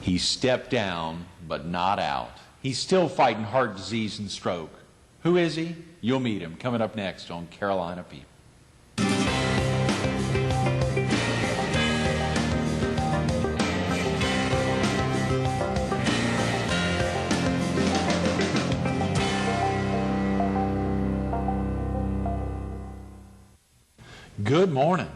He stepped down, but not out. He's still fighting heart disease and stroke. Who is he? You'll meet him coming up next on Carolina People. Good morning.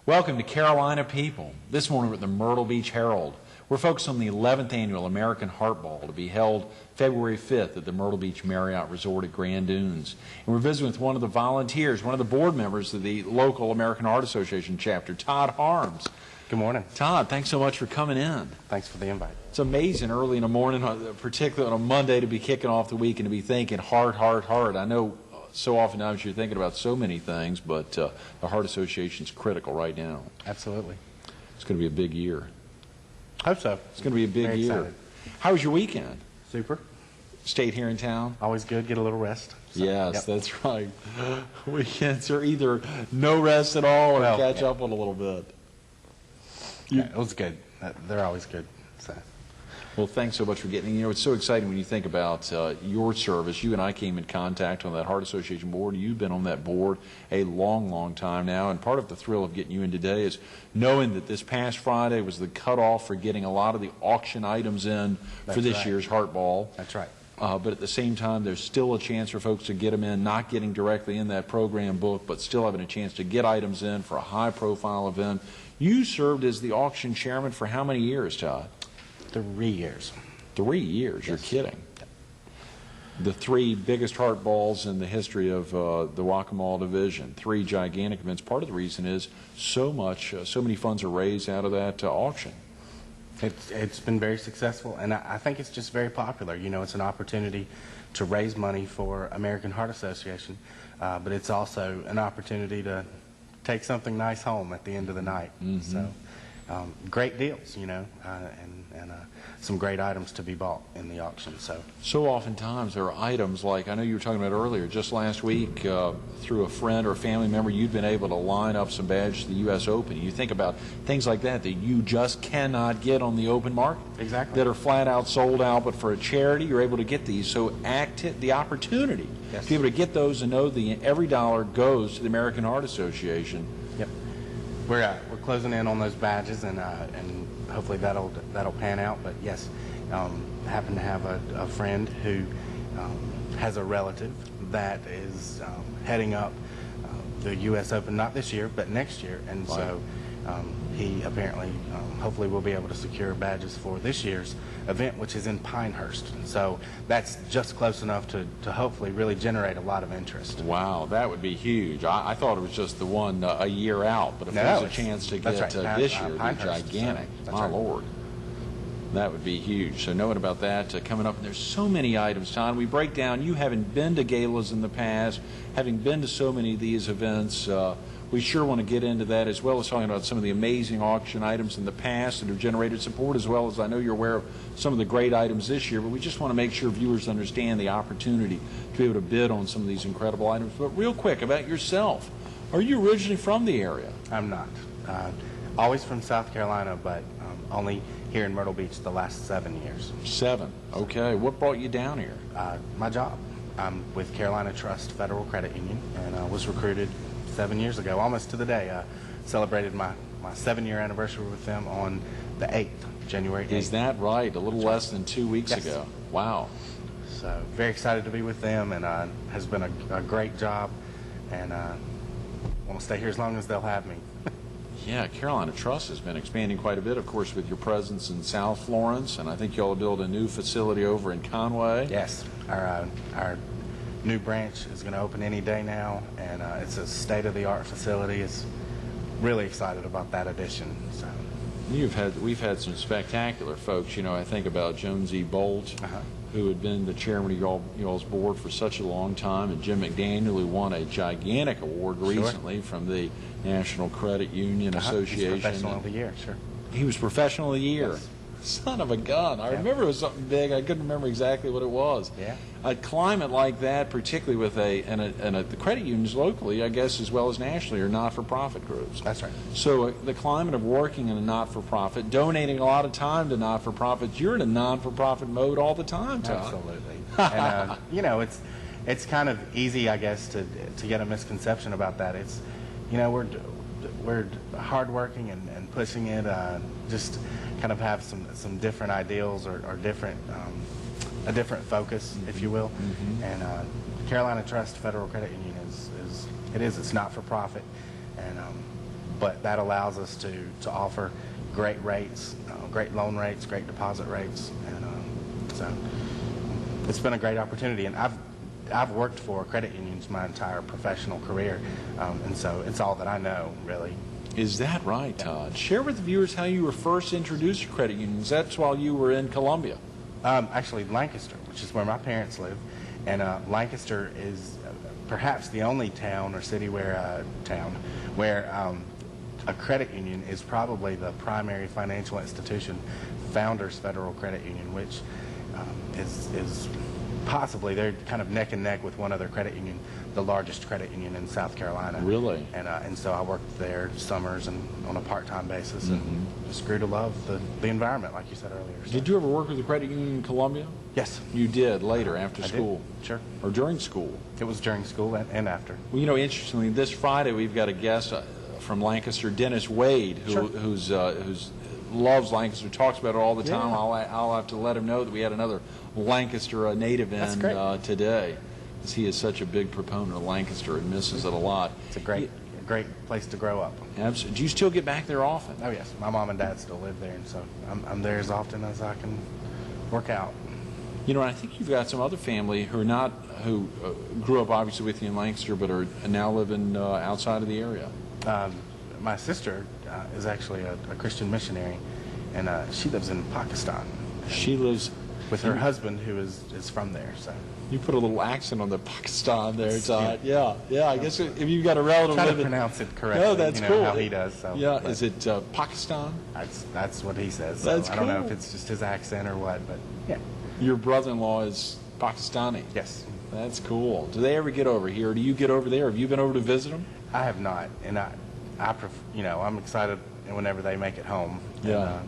Welcome to Carolina People. This morning we're at the Myrtle Beach Herald. We're focused on the 11th Annual American Heart Ball to be held February 5th at the Myrtle Beach Marriott Resort at Grand Dunes. And we're visiting with one of the volunteers, one of the board members of the local American Heart Association chapter, Todd Harms. Good morning. Todd, thanks so much for coming in. Thanks for the invite. It's amazing early in the morning, particularly on a Monday, to be kicking off the week and to be thinking heart, heart, heart. I know so oftentimes you're thinking about so many things, but the Heart Association is critical right now. Absolutely. It's going to be a big year. Hope so. It's going to be a big Very year. excited. How was your weekend? Super. Stayed here in town? Always good. Get a little rest. So, Yes, yep. that's right. Weekends are either no rest at all or catch up on a little bit. Yeah, it was good. They're always good. So. Well, thanks so much for getting in. You know, it's so exciting when you think about your service. You and I came in contact on that Heart Association board. You've been on that board a long, long time now, and part of the thrill of getting you in today is knowing that this past Friday was the cutoff for getting a lot of the auction items in for this year's Heart Ball. That's right. But at the same time, there's still a chance for folks to get them in, not getting directly in that program book, but still having a chance to get items in for a high-profile event. You served as the auction chairman for how many years, Todd? 3 years. 3 years? Yes. You're kidding. The 3 biggest heart balls in the history of the Waccamaw division. 3 gigantic events. Part of the reason is so many funds are raised out of that auction. It's been very successful, and I think it's just very popular. You know, it's an opportunity to raise money for American Heart Association, but it's also an opportunity to take something nice home at the end of the night. Mm-hmm. So, great deals, you know, and some great items to be bought in the auction. So oftentimes there are items like, I know you were talking about earlier, just last week, through a friend or a family member, you've been able to line up some badges to the U.S. Open. You think about things like that you just cannot get on the open market. Exactly. That are flat out sold out, but for a charity, you're able to get these. So the opportunity to be able to get those and know every dollar goes to the American Heart Association. Yep. We're closing in on those badges, and hopefully that'll pan out. But yes, happen to have a friend who has a relative that is heading up the U.S. Open, not this year, but next year, and right. So he apparently, hopefully, will be able to secure badges for this year's event, which is in Pinehurst. So that's just close enough to hopefully really generate a lot of interest. Wow, that would be huge. I thought it was just the one a year out, but if there's a chance to get this year, it would be gigantic. So, my Lord. That would be huge. So knowing about that coming up, and there's so many items, Todd. We break down, you having been to galas in the past, having been to so many of these events, we sure want to get into that, as well as talking about some of the amazing auction items in the past that have generated support, as well as I know you're aware of some of the great items this year, but we just want to make sure viewers understand the opportunity to be able to bid on some of these incredible items. But real quick, about yourself, are you originally from the area? I'm not. Always from South Carolina, but only here in Myrtle Beach the last 7 years. 7? Okay. What brought you down here? My job. I'm with Carolina Trust Federal Credit Union, and I was recruited 7 years ago, almost to the day. Celebrated my 7-year anniversary with them on the 8th, January 8th. Is that right? A little less than 2 weeks ago. Wow. So very excited to be with them, and has been a great job, and want to stay here as long as they'll have me. Yeah, Carolina Trust has been expanding quite a bit, of course, with your presence in South Florence, and I think you all build a new facility over in Conway. Yes, our new branch is going to open any day now, and it's a state-of-the-art facility. It's really excited about that addition. So we've had some spectacular folks. You know, I think about Jones E. Bolt, who had been the chairman of y'all's board for such a long time, and Jim McDaniel, who won a gigantic award recently from the National Credit Union Association. He's Professional of the Year, sure. He was Professional of the Year. Yes. Son of a gun. I remember it was something big. I couldn't remember exactly what it was. Yeah. A climate like that, particularly with the credit unions locally, I guess, as well as nationally, are not-for-profit groups. That's right. So the climate of working in a not-for-profit, donating a lot of time to not-for-profits, you're in a non-for-profit mode all the time, Todd. Absolutely. And, you know, it's kind of easy, I guess, to get a misconception about that. It's, you know, we're hardworking and pushing it, just kind of have some different ideals or different a different focus, if you will. And Carolina Trust Federal Credit Union it's not for profit, and but that allows us to offer great rates, great loan rates, great deposit rates, and so it's been a great opportunity. And I've worked for credit unions my entire professional career, and so it's all that I know, really. Is that right, Todd? Share with the viewers how you were first introduced to credit unions. That's while you were in Columbia. Actually, Lancaster, which is where my parents live, and Lancaster is perhaps the only town or city where a credit union is probably the primary financial institution. Founders Federal Credit Union, which is possibly, they're kind of neck and neck with one other credit union, the largest credit union in South Carolina. Really? And so I worked there summers and on a part-time basis, and just grew to love the environment, like you said earlier. So. Did you ever work with the credit union in Columbia? Yes. You did later, after school? Did. Sure. Or during school? It was during school and after. Well, you know, interestingly, this Friday we've got a guest from Lancaster, Dennis Wade, who's loves Lancaster, talks about it all the time. I'll have to let him know that we had another Lancaster native in today, because he is such a big proponent of Lancaster and misses it a lot. It's a great place to grow up. Absolutely. Do you still get back there often? Oh yes, my mom and dad still live there, and so I'm there as often as I can work out. You know, I think you've got some other family who grew up obviously with you in Lancaster, but are now living outside of the area. My sister is actually a Christian missionary, and she lives in Pakistan. She lives with her husband, who is from there. So you put a little accent on the Pakistan there, Todd. Yeah. I guess if you've got a relative try to living, pronounce it correctly. No, that's cool. How he does. So, yeah, is it Pakistan? That's what he says. So that's cool. I don't know if it's just his accent or what, but yeah. Your brother-in-law is Pakistani. Yes. That's cool. Do they ever get over here? Do you get over there? Have you been over to visit them? I have not, and I'm excited whenever they make it home. Yeah.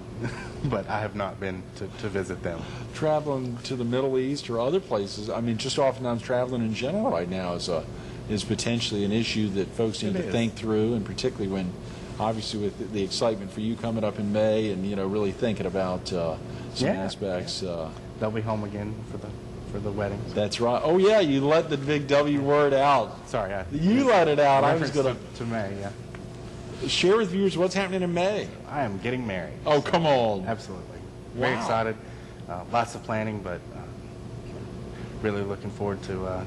But I have not been to visit them. Traveling to the Middle East or other places, I mean, just oftentimes traveling in general right now is potentially an issue that folks need to think through, and particularly when, obviously, with the excitement for you coming up in May, and really thinking about some aspects. Yeah. They'll be home again for the weddings. That's right. Oh yeah, you let the big W word out. Sorry, you let it out. I was going to May. Yeah. Share with viewers what's happening in May. I am getting married. Oh, come on. Absolutely. Very excited. Lots of planning, but really looking forward to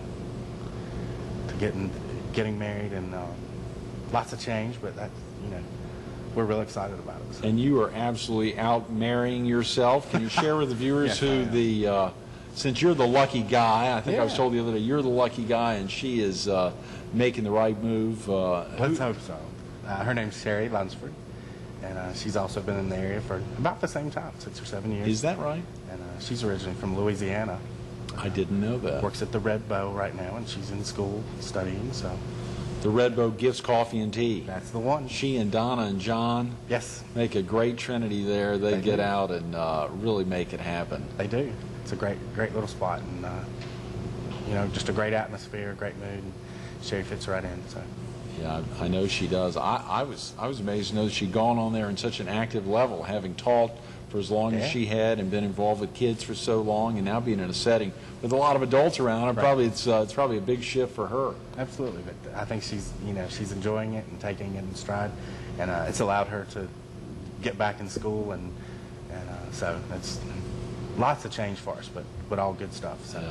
getting married, and lots of change, but that's, we're real excited about it. So. And you are absolutely out marrying yourself. Can you share with the viewers who since you're the lucky guy, I think I was told the other day, you're the lucky guy, and she is making the right move. Let's hope so. Her name's Sherry Lunsford, and she's also been in the area for about the same time, 6 or 7 years. Is that right? And she's originally from Louisiana. I didn't know that. Works at the Red Bow right now, and she's in school studying. So the Red Bow Gifts Coffee and Tea. That's the one. She and Donna and John make a great trinity there. They get out and really make it happen. They do. It's a great little spot, and just a great atmosphere, great mood. And Sherry fits right in. So. Yeah, I know she does. I was amazed to know that she'd gone on there in such an active level, having taught for as long as she had and been involved with kids for so long, and now being in a setting with a lot of adults around. And probably it's probably a big shift for her. Absolutely, but I think she's enjoying it and taking it in stride, and it's allowed her to get back in school, and so it's lots of change for us, but all good stuff. So.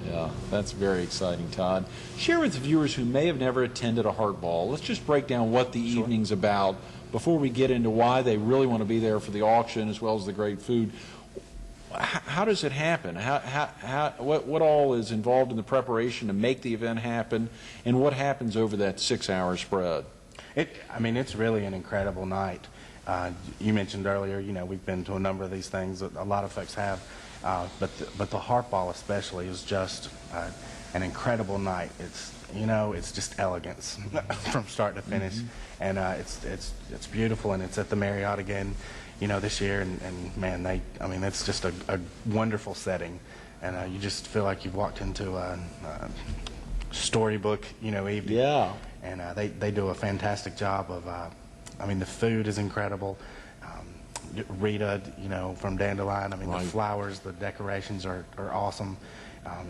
Yeah, that's very exciting, Todd. Share with the viewers who may have never attended a Heart Ball. Let's just break down what the evening's about before we get into why they really want to be there for the auction as well as the great food. How does it happen? What all is involved in the preparation to make the event happen, and what happens over that 6-hour spread? It's really an incredible night. You mentioned earlier, we've been to a number of these things. A lot of folks have, but the harp ball especially is just an incredible night. It's just elegance from start to finish, and it's beautiful, and it's at the Marriott again, this year, and man, it's just a wonderful setting, and you just feel like you've walked into a storybook, evening. Yeah. And they do a fantastic job of. The food is incredible. Rita, from Dandelion. Right. The flowers, the decorations are awesome.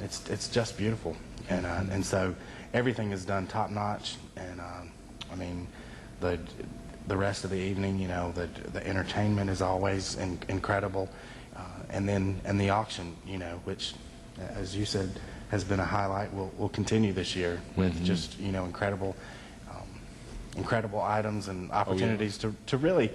It's just beautiful, and so everything is done top notch. And the rest of the evening, the entertainment is always incredible, and the auction, which, as you said, has been a highlight. Will continue this year with just incredible items and opportunities to really,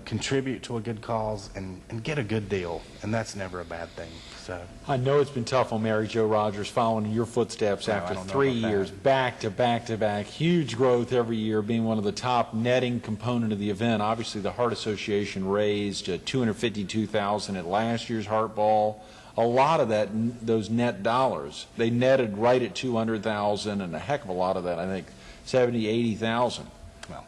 contribute to a good cause and get a good deal, and that's never a bad thing. So I know it's been tough on Mary Jo Rogers following in your footsteps after 3 years, back to back to back, huge growth every year, being one of the top netting component of the event. Obviously, the Heart Association raised $252,000 at last year's Heart Ball. A lot of those net dollars, they netted right at $200,000, and a heck of a lot of that, I think, 70, 80,000. Well,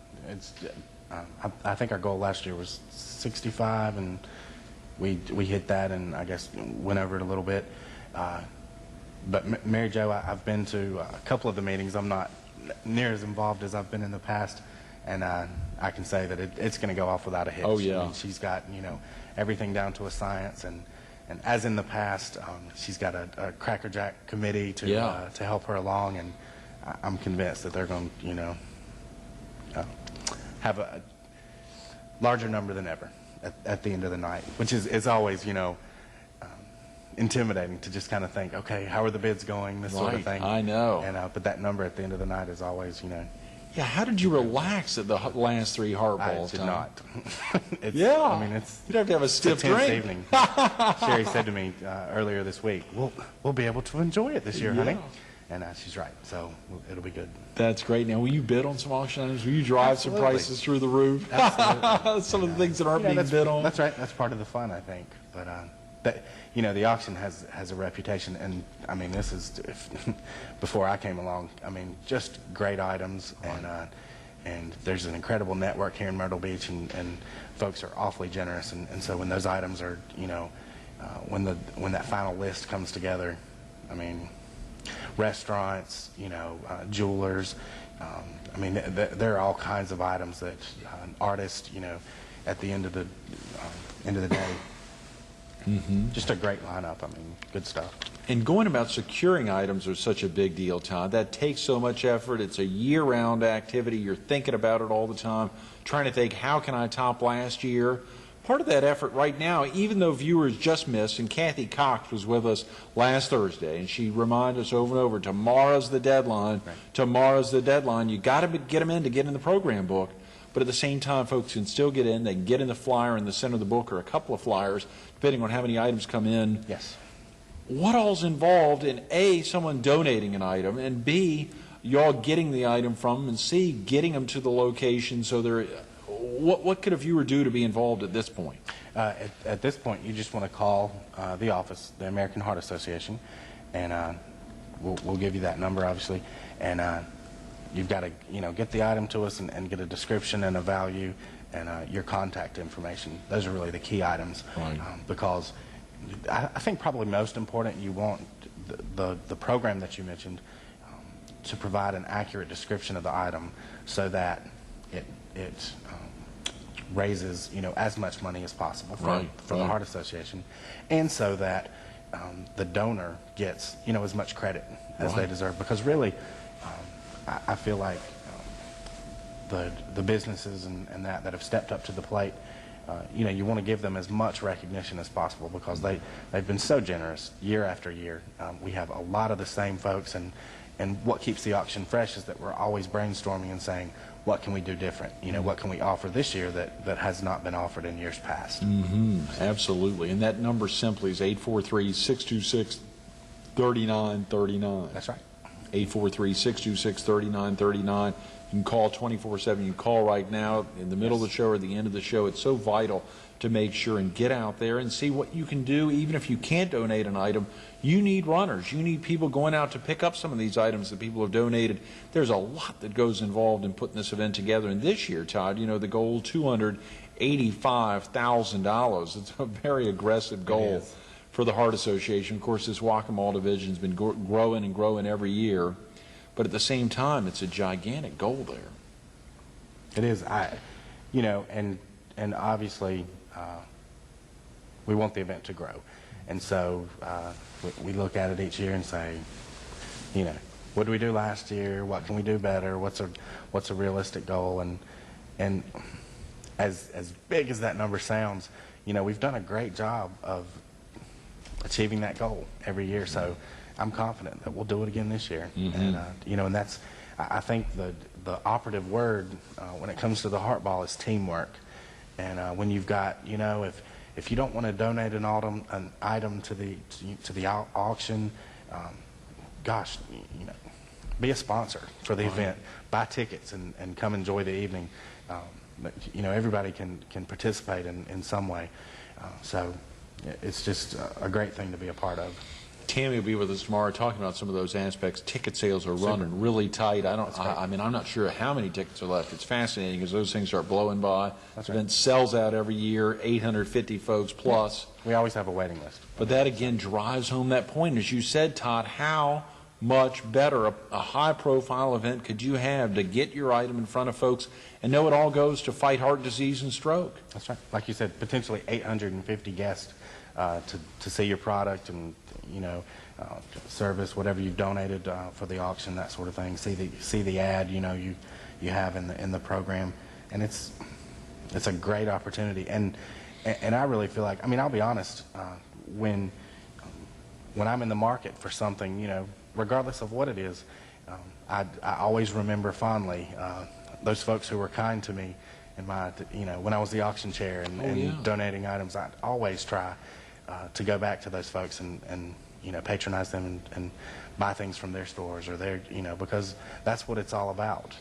I think our goal last year was 65, and we hit that, and I guess went over it a little bit. But Mary Jo, I've been to a couple of the meetings. I'm not near as involved as I've been in the past, and I can say that it's going to go off without a hitch. Oh yeah. She's got everything down to a science, and as in the past, she's got a Cracker Jack committee to help her along, and I'm convinced that they're going to, have a larger number than ever at the end of the night, which is always, intimidating to just kind of think, okay, how are the bids going, this sort of thing. I know. And but that number at the end of the night is always, Yeah, how did you relax at the last 3 Heart Balls? I did not. You'd have to have a stiff drink. Evening. Sherry said to me earlier this week, we'll be able to enjoy it this year, honey. And she's right, so it'll be good. That's great. Now, will you bid on some auction items? Will you drive some prices through the roof? Absolutely. Some of the things that aren't being bid on? That's right. That's part of the fun, I think. But the auction has a reputation, and this is before I came along. Just great items, and there's an incredible network here in Myrtle Beach, and folks are awfully generous, and so when those items are, when that final list comes together, restaurants, jewelers, there are all kinds of items that an artist, at the end of the day. Just a great lineup. Good stuff. And going about securing items is such a big deal, Todd. That takes so much effort. It's a year-round activity. You're thinking about it all the time, trying to think, how can I top last year? Part of that effort right now, even though viewers just missed, and Kathy Cox was with us last Thursday, and she reminded us over and over, tomorrow's the deadline. Right. Tomorrow's the deadline. You got to get them in to get in the program book. But at the same time, folks can still get in. They can get in the flyer in the center of the book, or a couple of flyers, depending on how many items come in. Yes. What all's involved in A, someone donating an item, and B, y'all getting the item from them, and C, getting them to the location so they're... What could a viewer do to be involved at this point? At this point, you just want to call the office, the American Heart Association, and we'll give you that number, obviously. And you've got to, get the item to us and get a description and a value and your contact information. Those are really the key items. Right. Because I think probably most important, you want the program that you mentioned to provide an accurate description of the item so that it raises as much money as possible for the Heart Association, and so that the donor gets as much credit as they deserve. Because really, I feel like the businesses and that have stepped up to the plate, you want to give them as much recognition as possible because they've been so generous year after year. We have a lot of the same folks, and what keeps the auction fresh is that we're always brainstorming and saying, what can we do different? What can we offer this year that has not been offered in years past? Absolutely. And that number simply is 843-626-3939. That's right. 843-626-3939. You can call 24/7. You can call right now in the middle of the show or the end of the show. It's so vital to make sure and get out there and see what you can do. Even if you can't donate an item, you need runners. You need people going out to pick up some of these items that people have donated. There's a lot that goes involved in putting this event together. And this year, Todd, you know, the goal, $285,000. It's a very aggressive goal for the Heart Association. Of course, this Whack-A-Mole division has been growing and growing every year. But at the same time, it's a gigantic goal there. It is. You know, and obviously, we want the event to grow. And so we look at it each year and say, you know, what did we do last year? What can we do better? What's a realistic goal? And as big as that number sounds, you know, we've done a great job of achieving that goal every year. So I'm confident that we'll do it again this year. And you know, and that's, I think the operative word when it comes to the Heart Ball is teamwork. And when you've got, you know, if you don't want to donate an item to the auction, gosh, you know, be a sponsor for the event, buy tickets and come enjoy the evening. But, you know, everybody can participate in some way. So it's just a great thing to be a part of. Tammy will be with us tomorrow talking about some of those aspects. Ticket sales are running really tight. I mean, I'm not sure how many tickets are left. It's fascinating as those things start blowing by. That's the event sells out every year, 850 folks plus. Yeah. We always have a waiting list. But that again drives home that point. As you said, Todd, how much better a high-profile event could you have to get your item in front of folks and know it all goes to fight heart disease and stroke? That's right. Like you said, potentially 850 guests to see your product and, you know, service, whatever you've donated for the auction, that sort of thing. See the ad, you know, you have in the program, and it's a great opportunity. And I really feel like, I mean, I'll be honest, when I'm in the market for something, you know, regardless of what it is, I always remember fondly those folks who were kind to me in my, you know, when I was the auction chair and donating items. I'd always try to go back to those folks and you know, patronize them and buy things from their stores or their, you know, because that's what it's all about.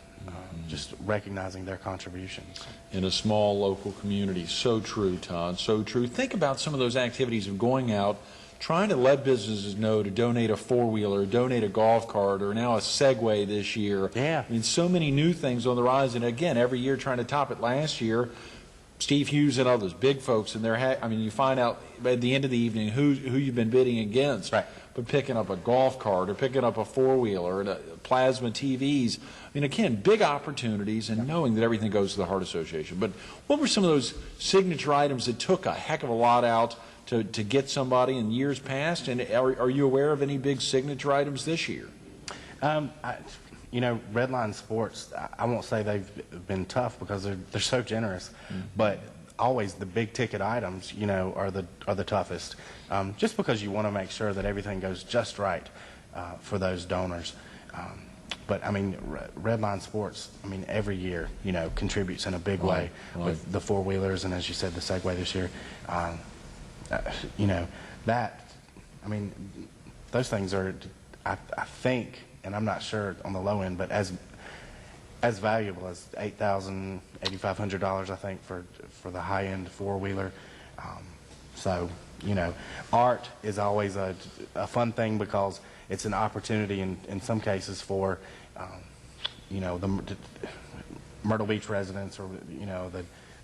Just recognizing their contributions. In a small local community. So true, Todd, so true. Think about some of those activities of going out, trying to let businesses know to donate a four-wheeler, donate a golf cart, or now a Segway this year. Yeah. I mean, so many new things on the rise, and again, every year trying to top it. Last year, Steve Hughes and others, big folks, and I mean, you find out at the end of the evening who you've been bidding against. Right. But picking up a golf cart or picking up a four-wheeler or plasma TVs. I mean, again, big opportunities and knowing that everything goes to the Heart Association. But what were some of those signature items that took a heck of a lot out to get somebody in years past? And are you aware of any big signature items this year? You know, Redline Sports, I won't say they've been tough because they're so generous, but always the big ticket items, you know, are the toughest. Just because you want to make sure that everything goes just right for those donors. But I mean, Redline Sports, I mean, every year, you know, contributes in a big way with the four-wheelers and, as you said, the Segway this year. You know, that, I mean, those things are, I think, and I'm not sure on the low end, but as valuable as $8,000, $8,500, I think, for the high-end four-wheeler. So, you know, art is always a fun thing because it's an opportunity in some cases for, you know, the Myrtle Beach residents or, you know,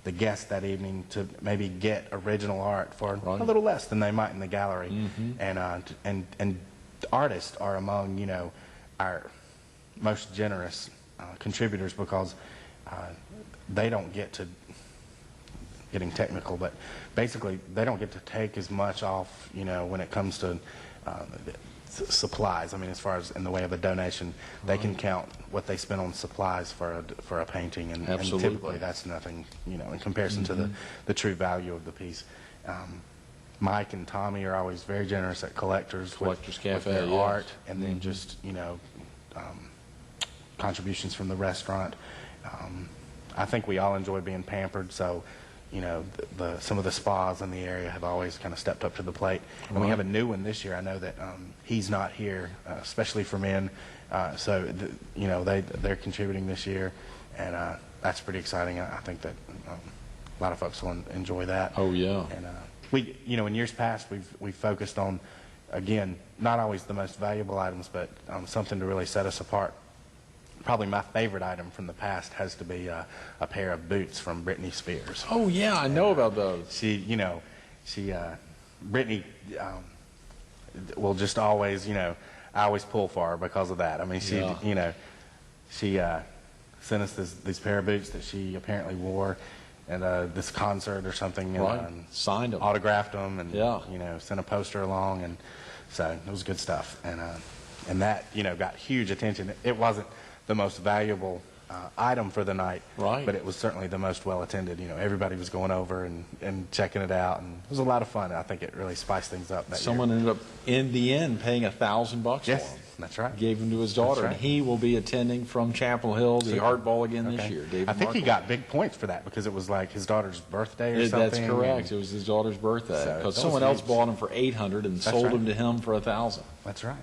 the guests that evening to maybe get original art for a little less than they might in the gallery. And artists are among, you know, our most generous contributors because they don't get to, getting technical, but basically they don't get to take as much off, you know, when it comes to supplies. I mean, as far as in the way of a donation, they can count what they spend on supplies for a painting, and typically that's nothing, you know, in comparison to the true value of the piece. Mike and Tommy are always very generous at Collectors Cafe, with their art, and then just, you know, contributions from the restaurant. I think we all enjoy being pampered, so, some of the spas in the area have always kind of stepped up to the plate. And we have a new one this year. I know that he's not here, especially for men. So they're contributing this year, and that's pretty exciting. I think that a lot of folks will enjoy that. Oh yeah. And in years past, we've focused on, again, not always the most valuable items, but something to really set us apart. Probably my favorite item from the past has to be a pair of boots from Britney Spears. Oh yeah, I know about those. Britney will just always, I always pull for her because of that. I mean, she sent us these pair of boots that she apparently wore at this concert or something. And signed them, autographed them, and sent a poster along, and so it was good stuff. And that got huge attention. It wasn't the most valuable item for the night, right? But it was certainly the most well attended. Everybody was going over and checking it out, and it was a lot of fun. I think it really spiced things up that Someone year. ended up in the end paying $1,000 for him. That's right. Gave him to his daughter, right. And he will be attending from Chapel Hill the Art Ball again this year. I think he got big points for that because it was like his daughter's birthday or something. That's correct. It was his daughter's birthday because someone else bought him for $800 and sold him to him for $1,000. That's right.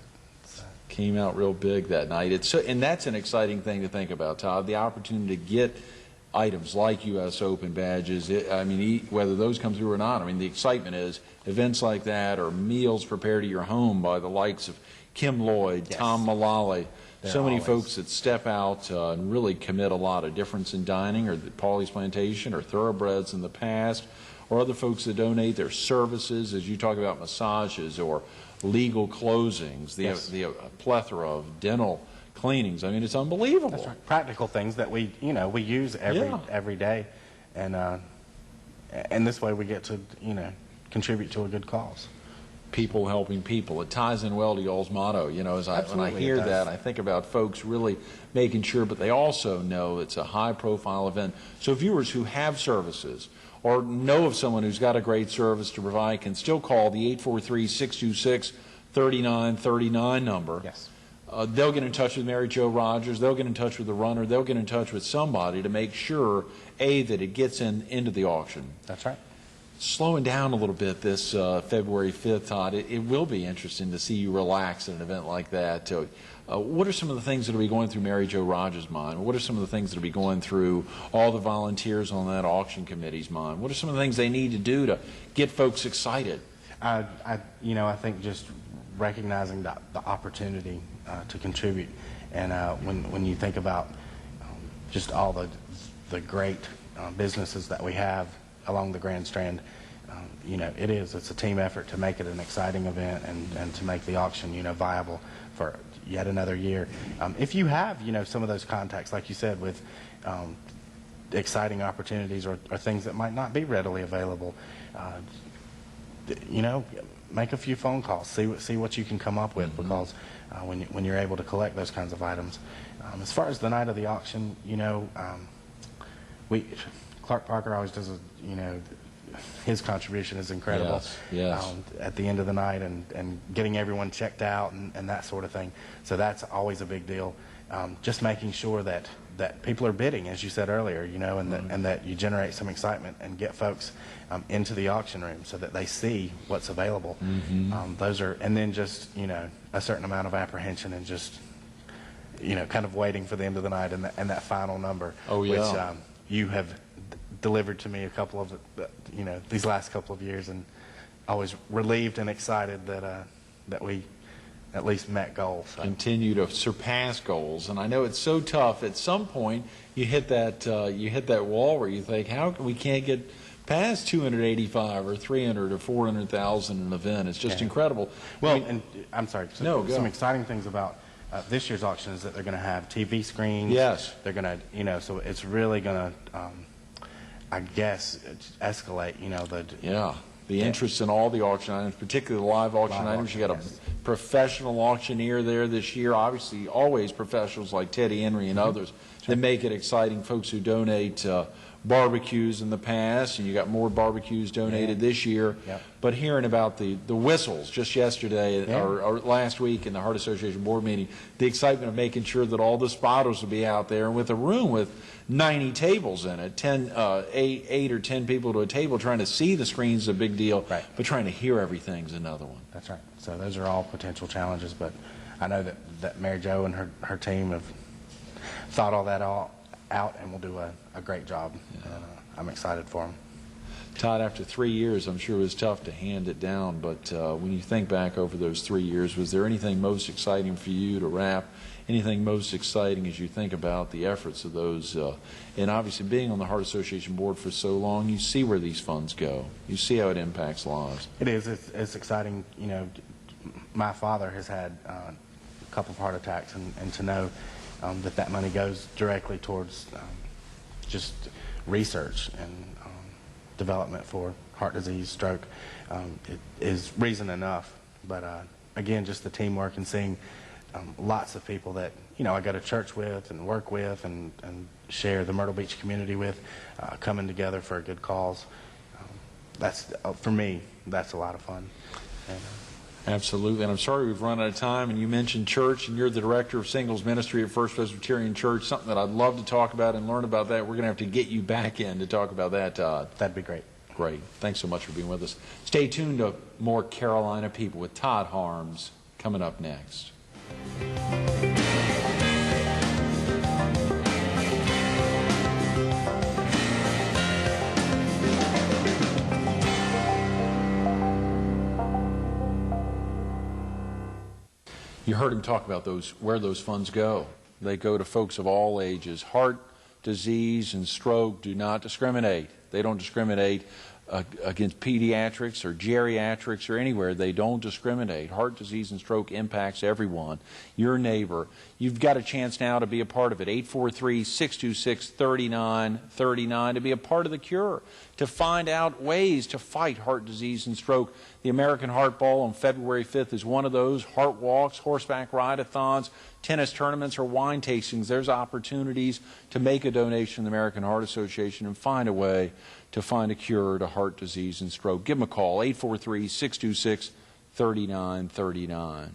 Came out real big that night. And that's an exciting thing to think about, Todd. The opportunity to get items like U.S. Open badges. Whether those come through or not. The excitement is events like that or meals prepared at your home by the likes of Kim Lloyd, Tom Mullally. So many folks that step out and really commit a lot of difference in dining, or the Pauley's Plantation, or Thoroughbreds in the past, or other folks that donate their services, as you talk about massages or legal closings, the plethora of dental cleanings. It's unbelievable. That's right. Practical things that we use every day, and this way we get to contribute to a good cause. People helping people. It ties in well to y'all's motto. When I hear that, I think about folks really making sure, but they also know it's a high-profile event. So viewers who have services or know of someone who's got a great service to provide can still call the 843-626-3939 number. Yes. They'll get in touch with Mary Jo Rogers. They'll get in touch with the runner. They'll get in touch with somebody to make sure, that it gets into the auction. That's right. Slowing down a little bit this February 5th, Todd, it will be interesting to see you relax at an event like that. What are some of the things that will be going through Mary Jo Rogers' mind? What are some of the things that will be going through all the volunteers on that auction committee's mind? What are some of the things they need to do to get folks excited? I think just recognizing the opportunity to contribute, and when you think about just all the great businesses that we have along the Grand Strand, it's a team effort to make it an exciting event and to make the auction viable for yet another year. If you have some of those contacts, like you said, with exciting opportunities or things that might not be readily available, make a few phone calls, see what you can come up with, because when you're able to collect those kinds of items. As far as the night of the auction, Clark Parker always does his contribution is incredible. Yes. At the end of the night and getting everyone checked out and that sort of thing. So that's always a big deal. Just making sure that people are bidding, as you said earlier, and that you generate some excitement and get folks into the auction room so that they see what's available. And then just a certain amount of apprehension and just kind of waiting for the end of the night and that final number, which you have delivered to me a couple of these last couple of years, and always relieved and excited that we at least met goals. So. Continue to surpass goals, and I know it's so tough. At some point, you hit that wall where you think, how come we can't get past 285 or 300 or 400,000 an event? It's just incredible. Well, and I'm sorry. Some exciting things about this year's auction is that they're going to have TV screens. Yes. They're going to, so it's really going to, I guess, escalate. The interest in all the auction items, particularly the live auction items. You got a professional auctioneer there this year. Obviously, always professionals like Teddy Henry and others that make it exciting. Folks who donate barbecues in the past, and you got more barbecues donated this year. Yep. But hearing about the whistles just yesterday or last week in the Heart Association board meeting, the excitement of making sure that all the spotters will be out there, and with a room with 90 tables in it, 8 or 10 people to a table, trying to see the screens is a big deal, right. But trying to hear everything's another one. That's right. So those are all potential challenges, but I know that Mary Jo and her team have thought all that out and will do a great job. Yeah. I'm excited for them. Todd, after 3 years, I'm sure it was tough to hand it down, but when you think back over those 3 years, was there anything most exciting for you to wrap? Anything most exciting as you think about the efforts of those? And obviously, being on the Heart Association board for so long, you see where these funds go. You see how it impacts lives. It is. It's exciting. You know, my father has had a couple of heart attacks, and to know that money goes directly towards just research and development for heart disease, stroke, it is reason enough. But again, just the teamwork and seeing lots of people that I go to church with and work with and share the Myrtle Beach community with, coming together for a good cause. That's for me. That's a lot of fun. And, absolutely, and I'm sorry we've run out of time. And you mentioned church, and you're the director of singles ministry at First Presbyterian Church. Something that I'd love to talk about and learn about that. We're going to have to get you back in to talk about that, Todd. That'd be great. Great. Thanks so much for being with us. Stay tuned to more Carolina People with Todd Harms coming up next. You heard him talk about where those funds go. They go to folks of all ages. Heart disease and stroke do not discriminate. They don't discriminate against pediatrics or geriatrics or anywhere. They don't discriminate. Heart disease and stroke impacts everyone. Your neighbor. You've got a chance now to be a part of it. 843-626-3939 to be a part of the cure, to find out ways to fight heart disease and stroke. The American Heart Ball on February 5th is one of those. Heart walks, horseback ride-a-thons, tennis tournaments, or wine tastings. There's opportunities to make a donation to the American Heart Association and find a way to find a cure to heart disease and stroke. Give them a call, 843-626-3939.